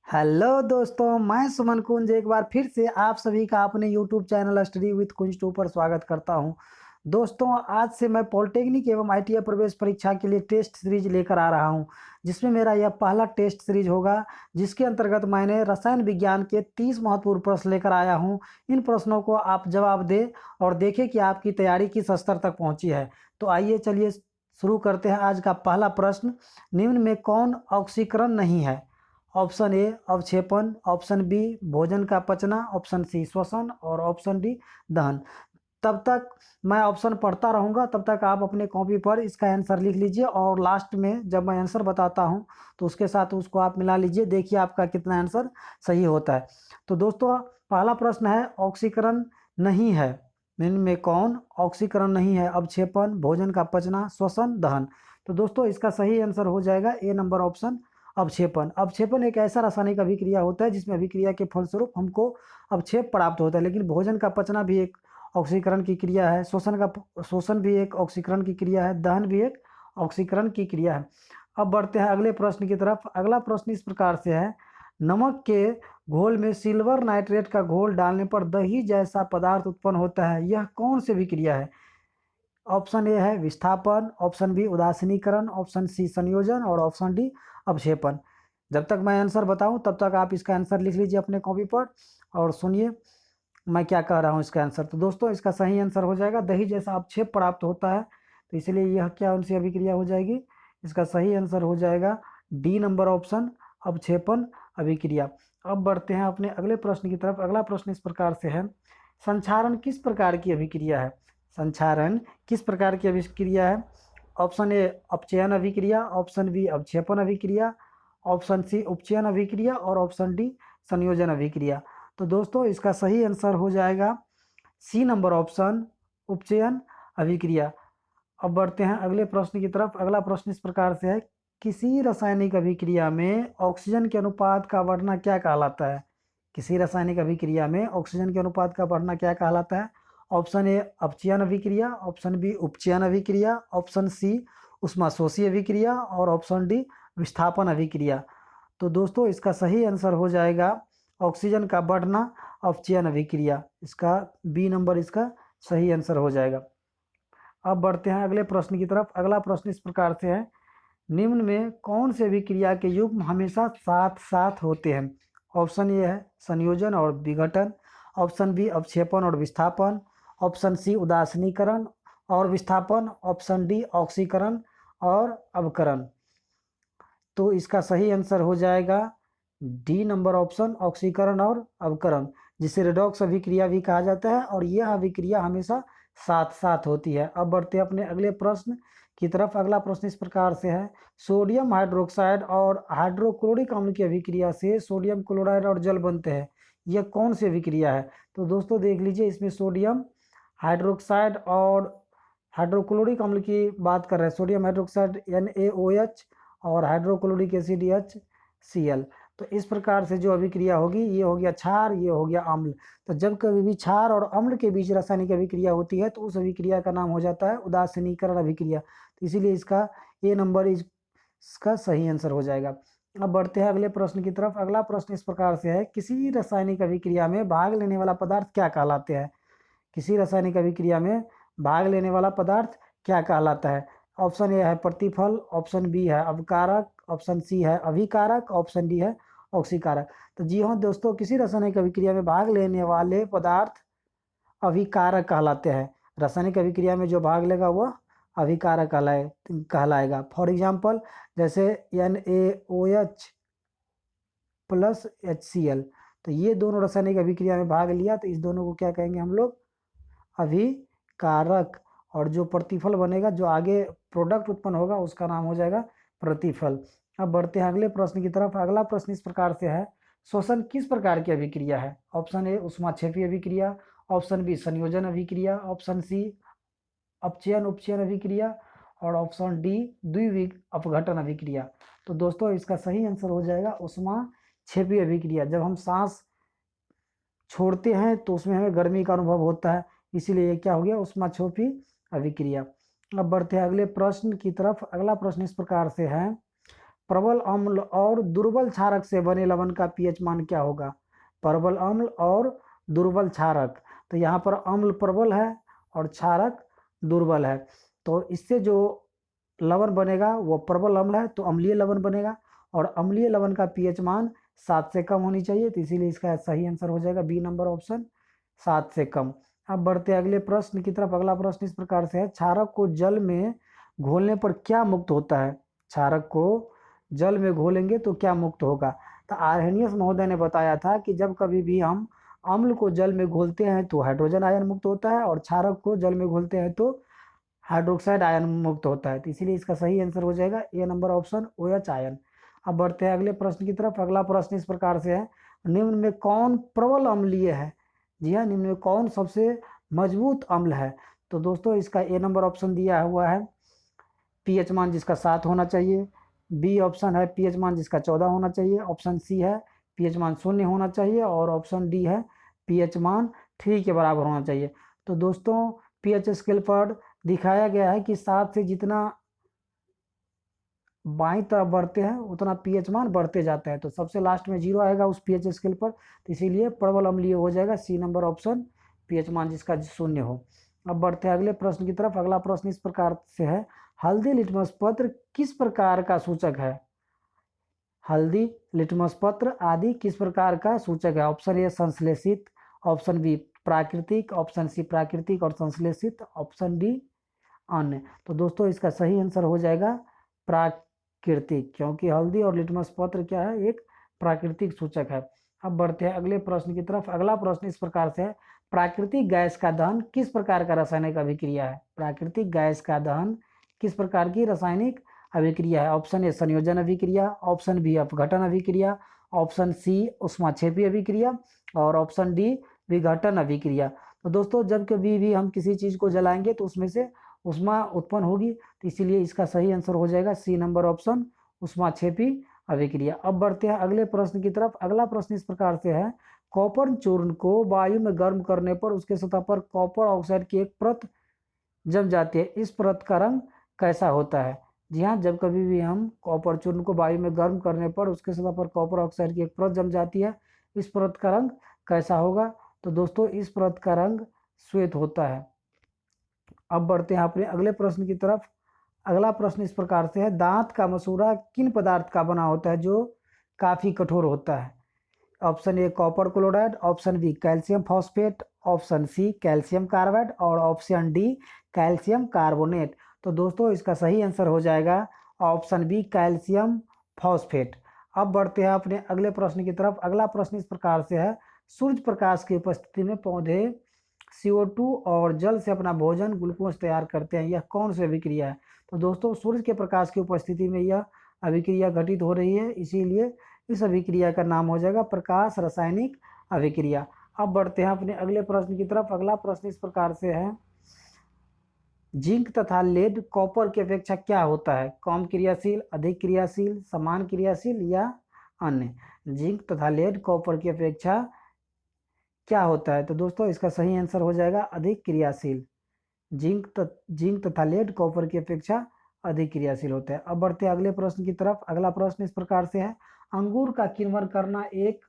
Hello दोस्तों, मैं सुमन कुंज एक बार फिर से आप सभी का अपने यूट्यूब चैनल स्टडी विद कुंज 2 पर स्वागत करता हूं। दोस्तों, आज से मैं पॉलिटेक्निक एवं आईटीआई प्रवेश परीक्षा के लिए टेस्ट सीरीज लेकर आ रहा हूं, जिसमें मेरा यह पहला टेस्ट सीरीज होगा, जिसके अंतर्गत मैंने रसायन विज्ञान के 30 महत्वपूर्ण प्रश्न लेकर आया हूं। इन प्रश्नों को आप जवाब दें और देखें कि आपकी तैयारी किस स्तर तक पहुँची है। तो आइए चलिए शुरू करते हैं। आज का पहला प्रश्न, निम्न में कौन ऑक्सीकरण नहीं है? ऑप्शन ए अवक्षेपण, ऑप्शन बी भोजन का पचना, ऑप्शन सी श्वसन और ऑप्शन डी दहन। तब तक मैं ऑप्शन पढ़ता रहूँगा, तब तक आप अपने कॉपी पर इसका आंसर लिख लीजिए और लास्ट में जब मैं आंसर बताता हूँ तो उसके साथ उसको आप मिला लीजिए, देखिए आपका कितना आंसर सही होता है। तो दोस्तों, पहला प्रश्न है ऑक्सीकरण नहीं है, इनमें कौन ऑक्सीकरण नहीं है? अवक्षेपण, भोजन का पचना, श्वसन, दहन। तो दोस्तों, इसका सही आंसर हो जाएगा ए नंबर ऑप्शन, अवक्षेपण। अवक्षेपण एक ऐसा रासायनिक अभिक्रिया होता है जिसमें अभिक्रिया के फलस्वरूप हमको अवक्षेप प्राप्त होता है। लेकिन भोजन का पचना भी एक ऑक्सीकरण की क्रिया है, शोषण भी एक ऑक्सीकरण की क्रिया है, दहन भी एक ऑक्सीकरण की क्रिया है। अब बढ़ते हैं अगले प्रश्न की तरफ। अगला प्रश्न इस प्रकार से है, नमक के घोल में सिल्वर नाइट्रेट का घोल डालने पर दही जैसा पदार्थ उत्पन्न होता है, यह कौन सी अभिक्रिया है? ऑप्शन ए है विस्थापन, ऑप्शन बी उदासीनीकरण, ऑप्शन सी संयोजन और ऑप्शन डी अवक्षेपण। जब तक मैं आंसर बताऊं तब तक आप इसका आंसर लिख लीजिए अपने कॉपी पर और सुनिए मैं क्या कह रहा हूं इसका आंसर। तो दोस्तों, इसका सही आंसर हो जाएगा दही जैसा अवक्षेप प्राप्त होता है, तो इसलिए यह क्या उनसे अभिक्रिया हो जाएगी? इसका सही आंसर हो जाएगा डी नंबर ऑप्शन, अवक्षेपण अभिक्रिया। अब बढ़ते हैं अपने अगले प्रश्न की तरफ। अगला प्रश्न इस प्रकार से है, संक्षारण किस प्रकार की अभिक्रिया है? संक्षारण किस प्रकार की अभिक्रिया है? ऑप्शन ए अपचयन अभिक्रिया, ऑप्शन बी अवक्षेपण अभिक्रिया, ऑप्शन सी उपचयन अभिक्रिया और ऑप्शन डी संयोजन अभिक्रिया। तो दोस्तों, इसका सही आंसर हो जाएगा सी नंबर ऑप्शन, उपचयन अभिक्रिया। अब बढ़ते हैं अगले प्रश्न की तरफ। अगला प्रश्न इस प्रकार से है, किसी रासायनिक अभिक्रिया में ऑक्सीजन के अनुपात का बढ़ना क्या कहलाता है? किसी रासायनिक अभिक्रिया में ऑक्सीजन के अनुपात का बढ़ना क्या कहलाता है? ऑप्शन ए अपचयन अभिक्रिया, ऑप्शन बी उपचयन अभिक्रिया, ऑप्शन सी ऊष्माशोषी अभिक्रिया और ऑप्शन डी विस्थापन अभिक्रिया। तो दोस्तों, इसका सही आंसर हो जाएगा ऑक्सीजन का बढ़ना अपचयन अभिक्रिया। इसका बी नंबर इसका सही आंसर हो जाएगा। अब बढ़ते हैं अगले प्रश्न की तरफ। अगला प्रश्न इस प्रकार से है, निम्न में कौन से अभिक्रिया के युग्म हमेशा साथ साथ होते हैं? ऑप्शन ए है संयोजन और विघटन, ऑप्शन बी अवक्षेपण और विस्थापन, ऑप्शन सी उदासीनीकरण और विस्थापन, ऑप्शन डी ऑक्सीकरण और अवकरण। तो इसका सही आंसर हो जाएगा डी नंबर ऑप्शन, ऑक्सीकरण और अवकरण, जिसे रेडॉक्स अभिक्रिया भी कहा जाता है और यह अभिक्रिया हमेशा साथ साथ होती है। अब बढ़ते हैं अपने अगले प्रश्न की तरफ। अगला प्रश्न इस प्रकार से है, सोडियम हाइड्रोक्साइड और हाइड्रोक्लोरिक अम्ल की अभिक्रिया से सोडियम क्लोराइड और जल बनते हैं, यह कौन सी अभिक्रिया है? तो दोस्तों देख लीजिए, इसमें सोडियम हाइड्रोक्साइड और हाइड्रोक्लोरिक अम्ल की बात कर रहे हैं। सोडियम हाइड्रोक्साइड NaOH और हाइड्रोक्लोरिक एसिड HCl। तो इस प्रकार से जो अभिक्रिया होगी, ये हो गया क्षार, ये हो गया अम्ल। तो जब कभी भी क्षार और अम्ल के बीच रासायनिक अभिक्रिया होती है तो उस अभिक्रिया का नाम हो जाता है उदासीनीकरण अभिक्रिया। तो इसीलिए इसका ए नंबर इसका सही आंसर हो जाएगा। अब बढ़ते हैं अगले प्रश्न की तरफ। अगला प्रश्न इस प्रकार से है, किसी रासायनिक अभिक्रिया में भाग लेने वाला पदार्थ क्या कहलाते हैं? किसी रासायनिक अभिक्रिया में भाग लेने वाला पदार्थ क्या कहलाता है? ऑप्शन ए है प्रतिफल, ऑप्शन बी है अवकारक, ऑप्शन सी है अभिकारक, ऑप्शन डी है ऑक्सीकारक। तो जी हाँ दोस्तों, किसी रासायनिक अभिक्रिया में भाग लेने वाले पदार्थ अभिकारक कहलाते हैं। रासायनिक अभिक्रिया में जो भाग लेगा वह अभिकारक कहलाएगा। फॉर एग्जाम्पल, जैसे NaOH प्लस HCl, तो ये दोनों रासायनिक अभिक्रिया में भाग लिया तो इस दोनों को क्या कहेंगे हम लोग? अभिकारक। और जो प्रतिफल बनेगा, जो आगे प्रोडक्ट उत्पन्न होगा, उसका नाम हो जाएगा प्रतिफल। अब बढ़ते हैं अगले प्रश्न की तरफ। अगला प्रश्न इस प्रकार से है, श्वसन किस प्रकार की अभिक्रिया है? ऑप्शन ए ऊष्माक्षेपी अभिक्रिया, ऑप्शन बी संयोजन अभिक्रिया, ऑप्शन सी अपचयन उपचयन अभिक्रिया और ऑप्शन डी द्विविक अपघटन अभिक्रिया। तो दोस्तों, इसका सही आंसर हो जाएगा ऊष्माक्षेपी अभिक्रिया। जब हम सांस छोड़ते हैं तो उसमें हमें गर्मी का अनुभव होता है, इसीलिए ये क्या हो गया? ऊष्माक्षेपी अभिक्रिया। अब बढ़ते हैं अगले प्रश्न की तरफ। अगला प्रश्न इस प्रकार से है, प्रबल अम्ल और दुर्बल क्षारक से बने लवण का पीएच मान क्या होगा? प्रबल अम्ल और दुर्बल क्षारक, तो यहाँ पर अम्ल प्रबल है और क्षारक दुर्बल है, तो इससे जो लवण बनेगा वो प्रबल अम्ल है, तो अम्लीय लवण बनेगा, और अम्लीय लवण का पीएच मान 7 से कम होनी चाहिए, तो इसीलिए इसका सही आंसर हो जाएगा बी नंबर ऑप्शन, 7 से कम। अब बढ़ते अगले प्रश्न की तरफ। अगला प्रश्न इस प्रकार से है, क्षारक को जल में घोलने पर क्या मुक्त होता है? क्षारक को जल में घोलेंगे तो क्या मुक्त होगा? तो आर्हेनियस महोदय ने बताया था कि जब कभी भी हम अम्ल को जल में घोलते हैं तो हाइड्रोजन आयन मुक्त होता है, और क्षारक को जल में घोलते हैं तो हाइड्रोक्साइड आयन मुक्त होता है, तो इसीलिए इसका सही आंसर हो जाएगा ए नंबर ऑप्शन OH आयन। अब बढ़ते हैं अगले प्रश्न की तरफ। अगला प्रश्न इस प्रकार से है, निम्न में कौन प्रबल अम्लीय है? जी हाँ, निम्न में कौन सबसे मजबूत अम्ल है? तो दोस्तों इसका ए नंबर ऑप्शन दिया हुआ है, पीएच मान जिसका 7 होना चाहिए। बी ऑप्शन है पीएच मान जिसका 14 होना चाहिए। ऑप्शन सी है पीएच मान 0 होना चाहिए, और ऑप्शन डी है पीएच मान 3 के बराबर होना चाहिए। तो दोस्तों पीएच स्केल पर दिखाया गया है कि 7 से जितना बाईं तरफ बढ़ते हैं उतना पीएच मान बढ़ते जाते हैं, तो सबसे लास्ट में 0 आएगा उस पीएच स्केल पर, तो इसीलिए प्रबल अम्लीय हो जाएगा सी नंबर ऑप्शन, पीएच मान जिसका 0 हो। अब बढ़ते हैं अगले प्रश्न की तरफ। अगला प्रश्न इस प्रकार से है, हल्दी लिटमस पत्र किस प्रकार का सूचक है? हल्दी लिटमस पत्र आदि किस प्रकार का सूचक है? ऑप्शन ए संश्लेषित, ऑप्शन बी प्राकृतिक, ऑप्शन सी प्राकृतिक और संश्लेषित, ऑप्शन डी अन्य। तो दोस्तों इसका सही आंसर हो जाएगा प्राकृतिक, क्योंकि हल्दी और लिटमस पत्र क्या है, एक प्राकृतिक सूचक है। अब बढ़ते हैं अगले प्रश्न की तरफ। अगला प्रश्न इस प्रकार से है, प्राकृतिक गैस का दहन किस प्रकार का रासायनिक अभिक्रिया है? प्राकृतिक गैस का दहन किस प्रकार की रासायनिक अभिक्रिया है? ऑप्शन ए संयोजन अभिक्रिया, ऑप्शन बी अपघटन अभिक्रिया, ऑप्शन सी ऊष्माक्षेपी अभिक्रिया, और ऑप्शन डी विघटन अभिक्रिया। तो दोस्तों जब कभी भी हम किसी चीज को जलाएंगे तो उसमें से उष्मा उत्पन्न होगी, तो इसीलिए इसका सही आंसर हो जाएगा सी नंबर ऑप्शन, ऊष्माक्षेपी अभिक्रिया। अब बढ़ते हैं अगले प्रश्न की तरफ। अगला प्रश्न इस प्रकार से है, कॉपर चूर्ण को वायु में गर्म करने पर उसके सतह पर कॉपर ऑक्साइड की एक परत जम जाती है, इस परत का रंग कैसा होता है? जी हाँ, जब कभी भी हम कॉपर चूर्ण को वायु में गर्म करने पर उसके सतह पर कॉपर ऑक्साइड की एक परत जम जाती है, इस परत का रंग कैसा होगा? तो दोस्तों इस परत का रंग श्वेत होता है। अब बढ़ते हैं अपने अगले प्रश्न की तरफ। अगला प्रश्न इस प्रकार से है, दांत का मसूड़ा किन पदार्थ का बना होता है जो काफी कठोर होता है? Option A copper chloride, option B calcium phosphate, option C calcium carbide, और ऑप्शन डी कैल्शियम कार्बोनेट। तो दोस्तों इसका सही आंसर हो जाएगा ऑप्शन बी कैल्शियम फॉस्फेट। अब बढ़ते हैं अपने अगले प्रश्न की तरफ। अगला प्रश्न इस प्रकार से है, सूर्य प्रकाश की उपस्थिति में पौधे CO2 और जल से अपना भोजन ग्लूकोज तैयार करते हैं, यह कौन सी अभिक्रिया है? तो दोस्तों सूर्य के प्रकाश की उपस्थिति में यह अभिक्रिया घटित हो रही है, इसीलिए इस अभिक्रिया का नाम हो जाएगा प्रकाश रासायनिक अभिक्रिया। अब बढ़ते हैं अपने अगले प्रश्न की तरफ। अगला प्रश्न इस प्रकार से है, जिंक तथा लेड कॉपर की अपेक्षा क्या होता है? कम क्रियाशील, अधिक क्रियाशील, समान क्रियाशील या अन्य? जिंक तथा लेड कॉपर की अपेक्षा क्या होता है? तो दोस्तों इसका सही आंसर हो जाएगा अधिक क्रियाशील। जिंक तथा लेड कॉपर की अपेक्षा अधिक क्रियाशील होता है। अब बढ़ते हैं अगले प्रश्न की तरफ। अगला प्रश्न इस प्रकार से है, अंगूर का किण्वन करना एक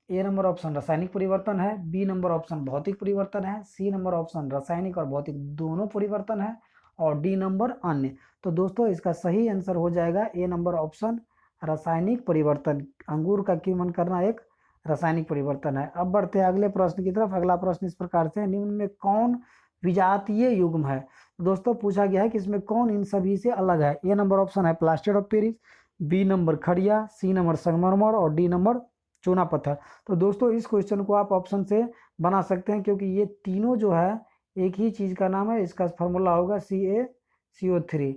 ए नंबर ऑप्शन रासायनिक परिवर्तन है, बी नंबर ऑप्शन भौतिक परिवर्तन है, सी नंबर ऑप्शन रासायनिक और भौतिक दोनों परिवर्तन है, और डी नंबर अन्य। तो दोस्तों इसका सही आंसर हो जाएगा ए नंबर ऑप्शन रासायनिक परिवर्तन। अंगूर का किण्वन करना एक रासायनिक परिवर्तन है। अब बढ़ते हैं अगले प्रश्न की तरफ। अगला प्रश्न इस प्रकार से, निम्न में कौन विजातीय युग्म है? दोस्तों पूछा गया है कि इसमें कौन इन सभी से अलग है? ए नंबर ऑप्शन है plaster of Paris, B number खड़िया, सी नंबर संगमरमर, और डी नंबर चूना पत्थर। तो दोस्तों इस क्वेश्चन को आप ऑप्शन से बना सकते हैं, क्योंकि ये तीनों जो है एक ही चीज का नाम है। इसका फॉर्मूला होगा CaCO3,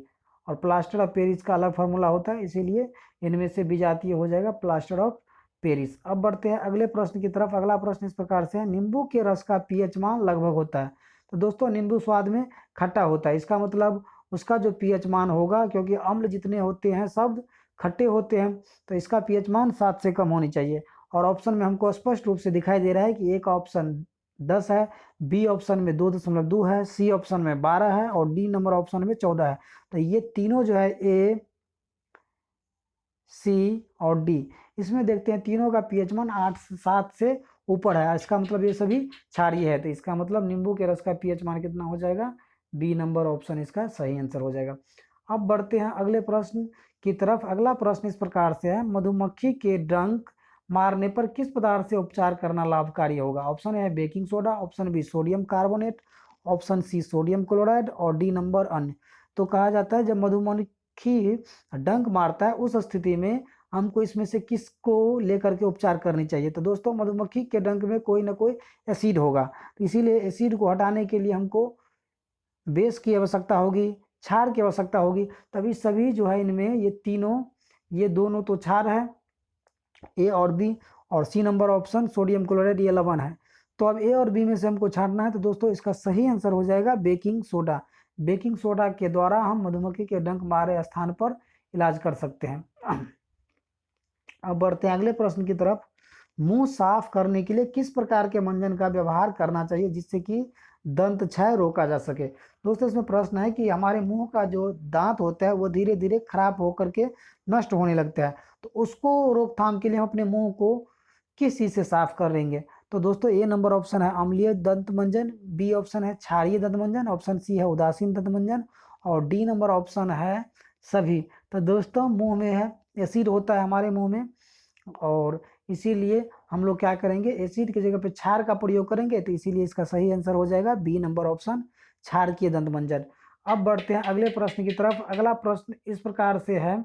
और प्लास्टर ऑफ पेरिस का अलग फार्मूला होता है, इसीलिए इनमें से विजातीय हो जाएगा प्लास्टर ऑफ पेरिस। अब बढ़ते हैं अगले प्रश्न की तरफ। अगला प्रश्न इस प्रकार से है, नींबू के रस का पीएच मान लगभग होता है? तो दोस्तों नींबू स्वाद में खट्टा होता है, इसका मतलब उसका जो पीएच मान होगा, क्योंकि अम्ल जितने होते हैं सब खट्टे होते हैं, तो इसका पीएच मान 7 से कम होनी चाहिए। और ऑप्शन में हमको स्पष्ट रूप से दिखाई दे रहा है कि एक ऑप्शन 10 है, बी ऑप्शन में 2.2 है, सी ऑप्शन में 12 है, और डी नंबर ऑप्शन में 14 है। तो ये तीनों जो है ए सी और डी। इसमें देखते हैं तीनों का पीएच मान 8-7 से ऊपर है, इसका मतलब ये सभी क्षारीय है, तो इसका मतलब नींबू के रस का पीएच मान कितना हो जाएगा, बी नंबर ऑप्शन इसका सही आंसर हो जाएगा। अब बढ़ते हैं अगले प्रश्न की तरफ। अगला प्रश्न इस प्रकार से है, मधुमक्खी के डंक मारने पर किस पदार्थ से उपचार करना लाभकारी होगा। ऑप्शन है baking soda, option B sodium carbonate, option C sodium chloride और डी नंबर अन्य। तो कहा जाता है जब मधुमक्खी डंक मारता है उस स्थिति में हमको इसमें से किसको लेकर के उपचार करनी चाहिए। तो दोस्तों मधुमक्खी के डंक में कोई ना कोई एसिड होगा, तो इसीलिए एसिड को हटाने के लिए हमको बेस की आवश्यकता होगी, क्षार की आवश्यकता होगी। तभी सभी जो है इनमें ये तीनों, ये दोनों तो क्षार है ए और बी, और C number option sodium chloride ये लवण है। तो अब ए और बी में से हमको छांटना है, तो दोस्तों इसका सही आंसर हो जाएगा बेकिंग सोडा। बेकिंग सोडा के द्वारा हम मधुमक्खी के डंक मारे स्थान पर इलाज कर सकते हैं। अब बढ़ते हैं अगले प्रश्न की तरफ। मुंह साफ करने के लिए किस प्रकार के मंजन का व्यवहार करना चाहिए जिससे कि दंत क्षय रोका जा सके। दोस्तों इसमें प्रश्न है कि हमारे मुंह का जो दांत होता है वो धीरे धीरे खराब होकर के नष्ट होने लगता है, तो उसको रोकथाम के लिए हम अपने मुंह को किस चीज़ से साफ करेंगे। तो दोस्तों ए नंबर ऑप्शन है अम्लीय दंत मंजन, बी ऑप्शन है क्षारीय दंत मंजन, ऑप्शन सी है उदासीन दंत मंजन और डी नंबर ऑप्शन है सभी। तो दोस्तों मुंह में है एसिड होता है हमारे मुंह में, और इसीलिए हम लोग क्या करेंगे, एसिड की जगह पे क्षार का प्रयोग करेंगे, तो इसीलिए इसका सही आंसर हो जाएगा बी नंबर ऑप्शन क्षारकीय दंत मंजन। अब बढ़ते हैं अगले प्रश्न की तरफ। अगला प्रश्न इस प्रकार से है,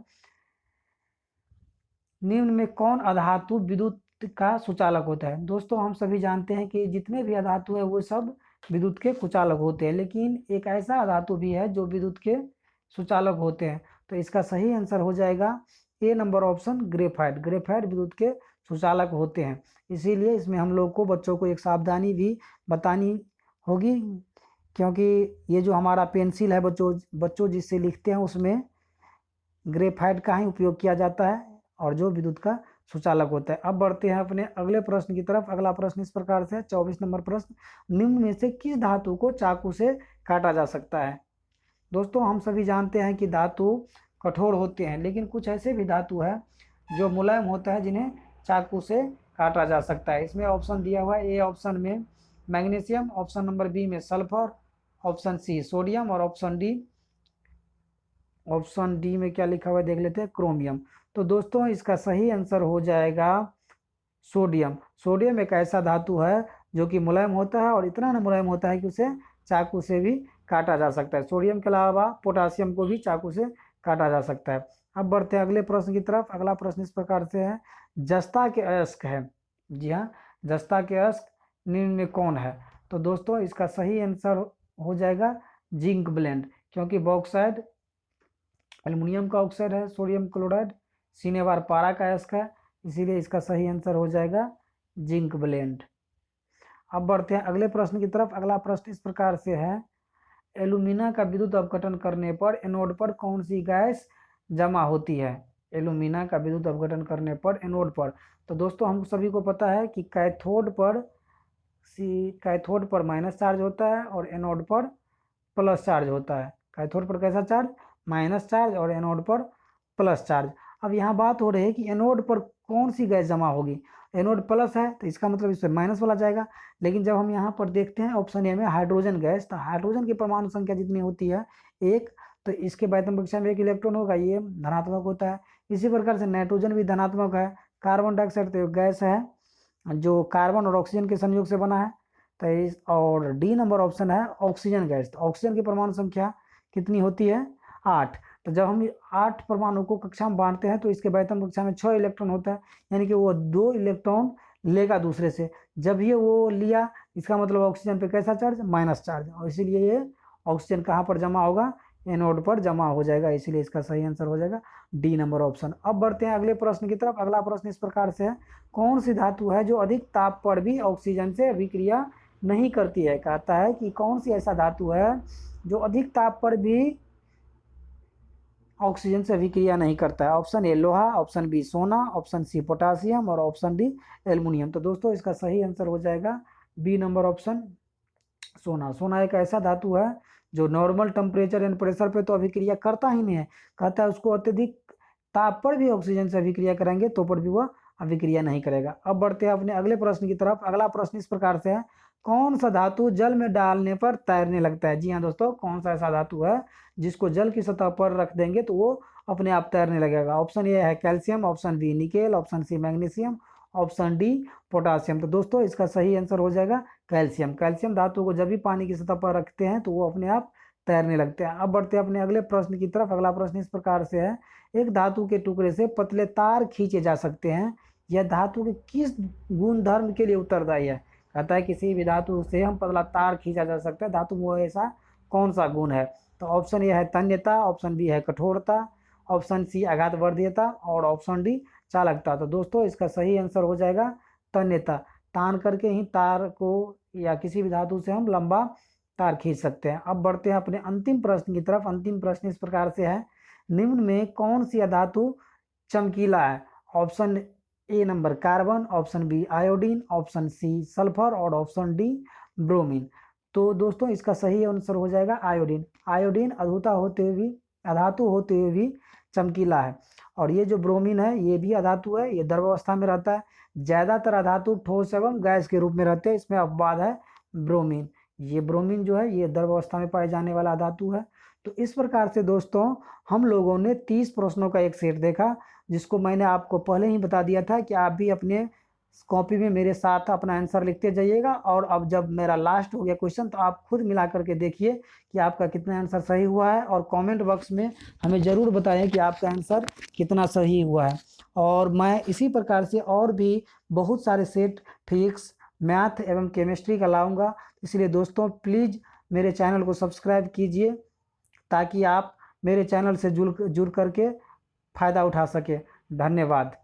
निम्न में कौन अधातु विद्युत का सुचालक होता है। दोस्तों हम सभी जानते हैं कि जितने भी अधातु है वो सब विद्युत के कुचालक होते हैं, लेकिन एक ऐसा अधातु भी है जो विद्युत के सुचालक होते हैं। तो इसका सही आंसर हो जाएगा ए नंबर ऑप्शन ग्रेफाइट। ग्रेफाइट विद्युत के सुचालक होते हैं, इसीलिए इसमें हम लोग को बच्चों को एक सावधानी भी बतानी होगी, क्योंकि ये जो हमारा पेंसिल है बच्चों जिससे लिखते हैं उसमें ग्रेफाइट का ही उपयोग किया जाता है और जो विद्युत का सुचालक होता है। अब बढ़ते हैं अपने अगले प्रश्न की तरफ। अगला प्रश्न इस प्रकार से है, 24 नंबर प्रश्न, निम्न में से किस धातु को चाकू से काटा जा सकता है। दोस्तों हम सभी जानते हैं कि धातु कठोर होते हैं, लेकिन कुछ ऐसे भी धातु है जो मुलायम होता है जिन्हें चाकू से काटा जा सकता है। इसमें ऑप्शन दिया हुआ है, ए ऑप्शन में मैग्नीशियम, ऑप्शन नंबर बी में सल्फर, ऑप्शन सी सोडियम और ऑप्शन डी में क्या लिखा हुआ है देख लेते हैं, क्रोमियम। तो दोस्तों इसका सही आंसर हो जाएगा सोडियम। सोडियम एक ऐसा धातु है जो कि मुलायम होता है और इतना मुलायम होता है कि उसे चाकू से भी काटा जा सकता है। सोडियम के अलावा पोटासियम को भी चाकू से काटा जा सकता है। अब बढ़ते हैं अगले प्रश्न की तरफ। अगला प्रश्न इस प्रकार से है, जस्ता के अयस्क है। जी हाँ, जस्ता के अयस्क निम्न में कौन है। तो दोस्तों इसका सही आंसर हो जाएगा जिंक ब्लेंड, क्योंकि बॉक्साइड एल्युमिनियम का ऑक्साइड है, सोडियम क्लोराइड सिनेबार पारा का अयस्क है, इसीलिए इसका सही आंसर हो जाएगा जिंक ब्लेंड। अब बढ़ते हैं अगले प्रश्न की तरफ। अगला प्रश्न इस प्रकार से है, एल्यूमिना का विद्युत अपघटन करने पर एनोड पर कौन सी गैस जमा होती है। एल्यूमिना का विद्युत अपघटन करने पर एनोड पर, तो दोस्तों हम सभी को पता है कि कैथोड पर माइनस चार्ज होता है और एनोड पर प्लस चार्ज होता है। कैथोड पर कैसा चार्ज, माइनस चार्ज, और एनोड पर प्लस चार्ज। अब यहाँ बात हो रही है कि एनोड पर कौन सी गैस जमा होगी। एनोड प्लस है तो इसका मतलब इससे माइनस वाला जाएगा, लेकिन जब हम यहाँ पर देखते हैं ऑप्शन ए में हाइड्रोजन गैस, तो हाइड्रोजन की परमाणु संख्या जितनी होती है एक, तो इसके वैतम कक्षा में एक इलेक्ट्रॉन होगा, ये धनात्मक होता है। इसी प्रकार से नाइट्रोजन भी धनात्मक है। कार्बन डाइऑक्साइड तो गैस है जो कार्बन और ऑक्सीजन के संयोग से बना है, तो इस और डी नंबर ऑप्शन है ऑक्सीजन गैस। तो ऑक्सीजन की परमाणु संख्या कितनी होती है, 8। तो जब हम 8 परमाणु को कक्षा में बांटते हैं तो इसके वैतम कक्षा में 6 इलेक्ट्रॉन होता है, यानी कि वो 2 इलेक्ट्रॉन लेगा दूसरे से। जब ये वो लिया इसका मतलब ऑक्सीजन पे कैसा चार्ज, माइनस चार्ज, और इसीलिए ये ऑक्सीजन कहाँ पर जमा होगा, एनोड पर जमा हो जाएगा, इसीलिए इसका सही आंसर हो जाएगा डी नंबर ऑप्शन। अब बढ़ते हैं अगले प्रश्न की तरफ। अगला प्रश्न इस प्रकार से है, कौन सी धातु है जो अधिक ताप पर भी ऑक्सीजन से अभिक्रिया नहीं करती है। कहता है कि कौन सी ऐसा धातु है जो अधिक ताप पर भी ऑक्सीजन से अभिक्रिया नहीं करता है। ऑप्शन ए लोहा, ऑप्शन बी सोना, ऑप्शन सी पोटासियम और ऑप्शन डी एल्युमिनियम। तो दोस्तों इसका सही आंसर हो जाएगा बी नंबर ऑप्शन सोना। सोना एक ऐसा धातु है जो नॉर्मल टेम्परेचर एंड प्रेशर पे तो अभिक्रिया करता ही नहीं है, कहता है उसको अत्यधिक ताप पर भी ऑक्सीजन से अभिक्रिया करेंगे तो पर भी वह अभिक्रिया नहीं करेगा। अब बढ़ते हैं अपने अगले प्रश्न की तरफ। अगला प्रश्न इस प्रकार से है, कौन सा धातु जल में डालने पर तैरने लगता है? जी हाँ दोस्तों, कौन सा ऐसा धातु है जिसको जल की सतह पर रख देंगे तो वो अपने आप तैरने लगेगा? ऑप्शन ए है calcium, option B nickel, option C magnesium, option D potassium. तो दोस्तों इसका सही आंसर हो जाएगा कैल्शियम। कैल्शियम धातु को जब भी पानी की सतह पर रखते हैं तो वो अपने आप तैरने लगते हैं। अब बढ़ते हैं अपने अगले प्रश्न की तरफ। अगला प्रश्न इस प्रकार से है, एक धातु के टुकड़े से पतले तार खींचे जा सकते हैं, यह धातु के किस गुण धर्म के लिए उत्तरदायी है? कहता है किसी भी धातु से हम पतला तार खींचा जा सकता है, धातु वो ऐसा कौन सा गुण है? तो ऑप्शन ए है तन्यता, ऑप्शन बी है कठोरता, ऑप्शन सी आघातवर्धीयता और ऑप्शन डी चालकता। तो दोस्तों इसका सही आंसर हो जाएगा तन्यता। तान करके ही तार को या किसी भी धातु से हम लंबा तार खींच सकते हैं। अब बढ़ते हैं अपने अंतिम प्रश्न की तरफ। अंतिम प्रश्न इस प्रकार से है, निम्न में कौन सी धातु चमकीला है? Option A number carbon, option B iodine, option C sulphur और ऑप्शन डी ब्रोमीन। तो दोस्तों इसका सही आंसर हो जाएगा आयोडीन। आयोडीन अधातु होते हुए भी चमकीला है। और ये जो ब्रोमीन है ये भी अधातु है, ये द्रव अवस्था में रहता है। ज़्यादातर अधातु ठोस एवं गैस के रूप में रहते हैं, इसमें अपवाद है ब्रोमीन। ये ब्रोमीन जो है ये द्रव अवस्था में पाए जाने वाला धातु है। तो इस प्रकार से दोस्तों हम लोगों ने 30 प्रश्नों का एक सेट देखा, जिसको मैंने आपको पहले ही बता दिया था कि आप भी अपने कॉपी में मेरे साथ अपना आंसर लिखते जाइएगा। और अब जब मेरा लास्ट हो गया क्वेश्चन तो आप खुद मिला करके देखिए कि आपका कितना आंसर सही हुआ है, और कमेंट बॉक्स में हमें ज़रूर बताएं कि आपका आंसर कितना सही हुआ है। और मैं इसी प्रकार से और भी बहुत सारे सेट फिजिक्स, मैथ एवं केमिस्ट्री का लाऊंगा। इसलिए दोस्तों प्लीज़ मेरे चैनल को सब्सक्राइब कीजिए ताकि आप मेरे चैनल से जुड़ करके फ़ायदा उठा सकें। धन्यवाद।